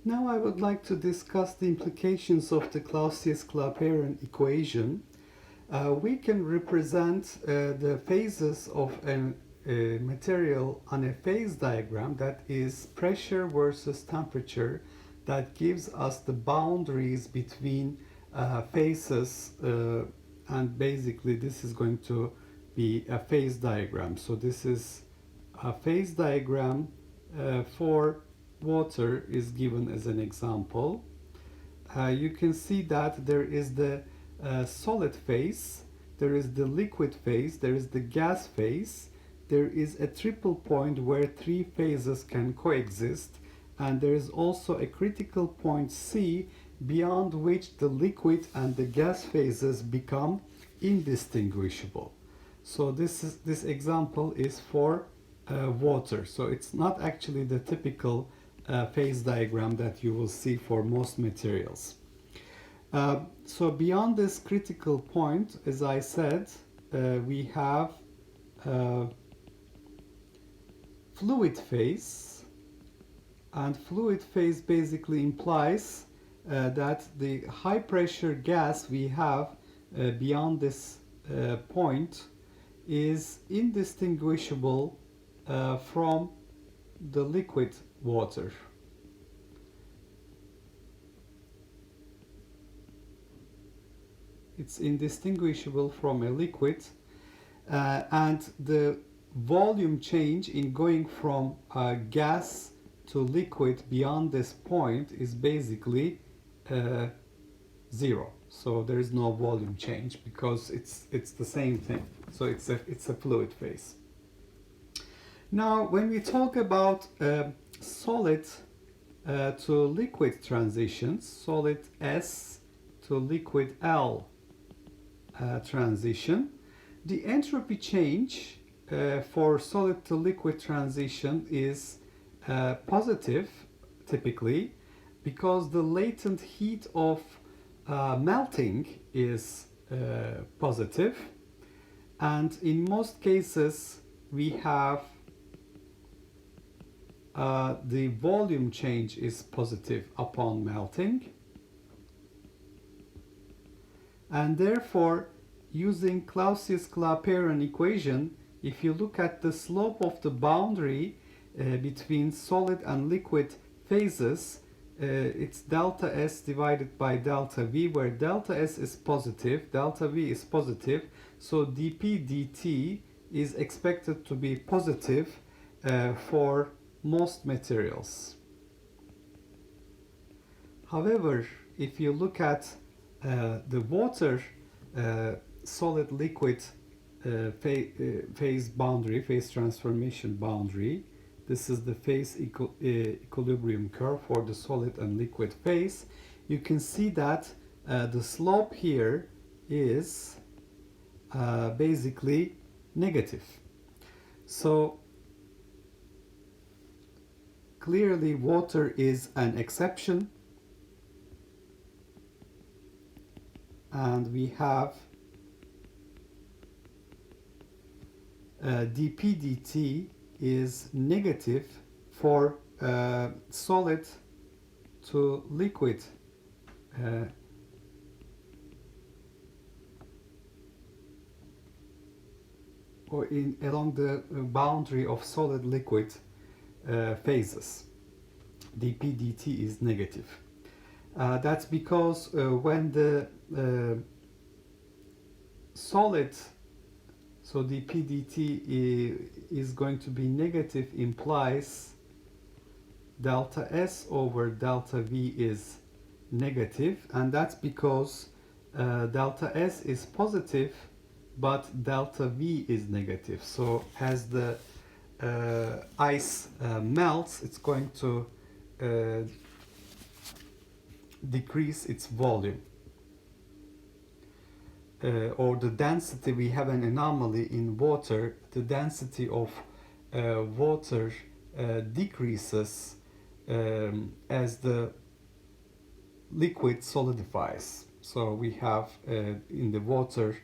Now I would like to discuss the implications of the Clausius-Clapeyron equation. We can represent the phases of a material on a phase diagram, that is pressure versus temperature, that gives us the boundaries between phases, and basically this is going to be a phase diagram. So this is a phase diagram for water is given as an example. You can see that there is the solid phase, there is the liquid phase, there is the gas phase, there is a triple point where three phases can coexist, and there is also a critical point C beyond which the liquid and the gas phases become indistinguishable. So this example is for water. So it's not actually the typical phase diagram that you will see for most materials. So beyond this critical point, as I said, we have fluid phase, and fluid phase basically implies that the high pressure gas we have beyond this point is indistinguishable from the liquid water. It's indistinguishable from a liquid, and the volume change in going from gas to liquid beyond this point is basically zero. So there is no volume change because it's the same thing. So it's a fluid phase. Now, when we talk about solid to liquid transitions, solid S to liquid L transition, the entropy change for solid to liquid transition is positive typically, because the latent heat of melting is positive, and in most cases we have the volume change is positive upon melting, and therefore using Clausius-Clapeyron equation, if you look at the slope of the boundary between solid and liquid phases, it's delta S divided by delta V, where delta S is positive, delta V is positive, so dP dt is expected to be positive for most materials. However, if you look at the water solid liquid phase boundary, phase transformation boundary, this is the phase equilibrium curve for the solid and liquid phase, you can see that the slope here is basically negative. So clearly water is an exception, and we have dP dt is negative for solid to liquid or along the boundary of solid liquid phases. dP dt is negative. That's because when the solid, so dP dt is going to be negative, implies delta S over delta V is negative, and that's because delta S is positive but delta V is negative. So as the ice melts, it's going to decrease its volume, or the density. We have an anomaly in water. The density of water decreases as the liquid solidifies. So we have in the water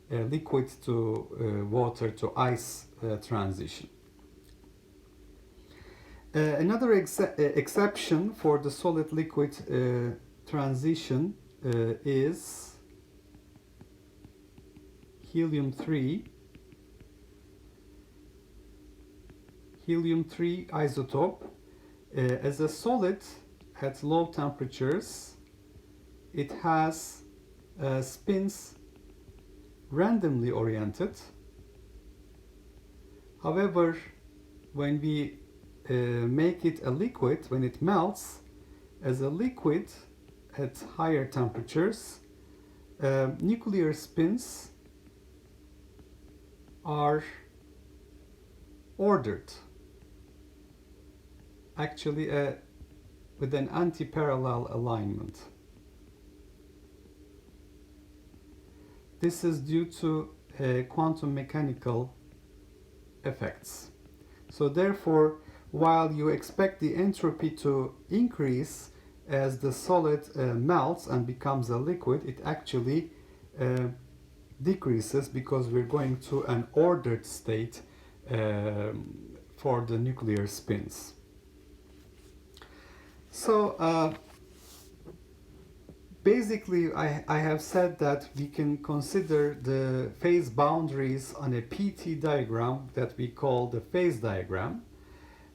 liquid to water to ice transition. Another exception for the solid-liquid transition is helium-3. Helium-3 isotope. As a solid at low temperatures, it has spins randomly oriented. However, when we make it a liquid, when it melts as a liquid at higher temperatures, nuclear spins are ordered, actually with an anti-parallel alignment. This is due to quantum mechanical effects. So therefore, while you expect the entropy to increase as the solid melts and becomes a liquid, it actually decreases because we're going to an ordered state for the nuclear spins. So basically I have said that we can consider the phase boundaries on a PT diagram that we call the phase diagram.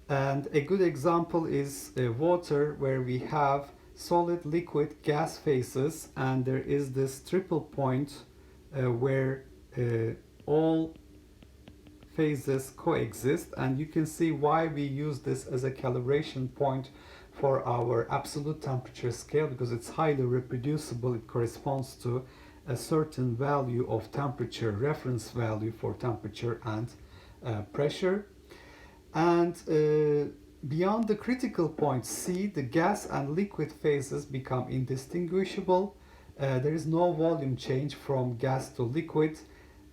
And a good example is water, where we have solid, liquid, gas phases, and there is this triple point where all phases coexist, and you can see why we use this as a calibration point for our absolute temperature scale, because it's highly reproducible. It corresponds to a certain value of temperature, reference value for temperature and pressure. And beyond the critical point C, the gas and liquid phases become indistinguishable. There is no volume change from gas to liquid.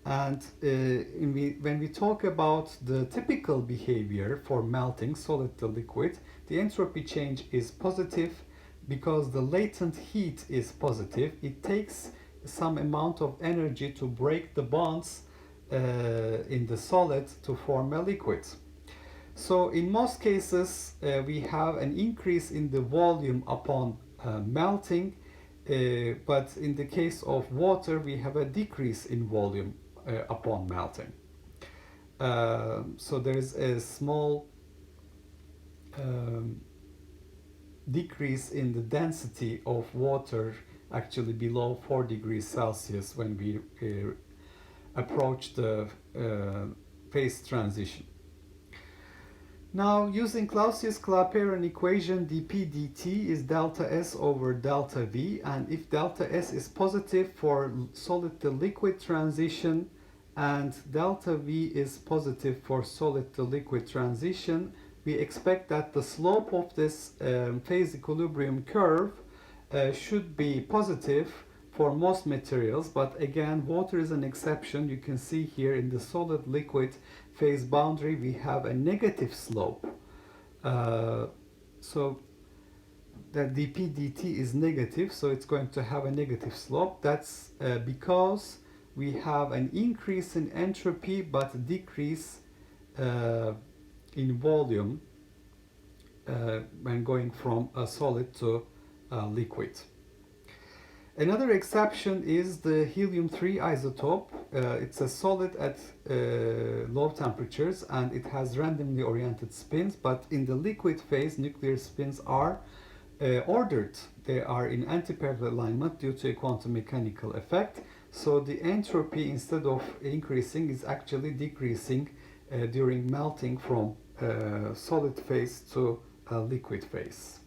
And when we talk about the typical behavior for melting solid to liquid, the entropy change is positive because the latent heat is positive. It takes some amount of energy to break the bonds in the solid to form a liquid. So in most cases, we have an increase in the volume upon melting, but in the case of water, we have a decrease in volume upon melting. So there is a small decrease in the density of water, actually below 4 degrees Celsius, when we approach the phase transition. Now, using Clausius-Clapeyron equation, dP dt is delta S over delta V, and if delta S is positive for solid to liquid transition and delta V is positive for solid to liquid transition, we expect that the slope of this phase equilibrium curve should be positive for most materials, but again, water is an exception. You can see here in the solid liquid phase boundary we have a negative slope. So that dP dt is negative, so it's going to have a negative slope. That's because we have an increase in entropy but decrease in volume when going from a solid to a liquid. Another exception is the helium-3 isotope. It's a solid at low temperatures and it has randomly oriented spins, but in the liquid phase, nuclear spins are ordered. They are in antiparallel alignment due to a quantum mechanical effect. So the entropy, instead of increasing, is actually decreasing during melting from solid phase to liquid phase.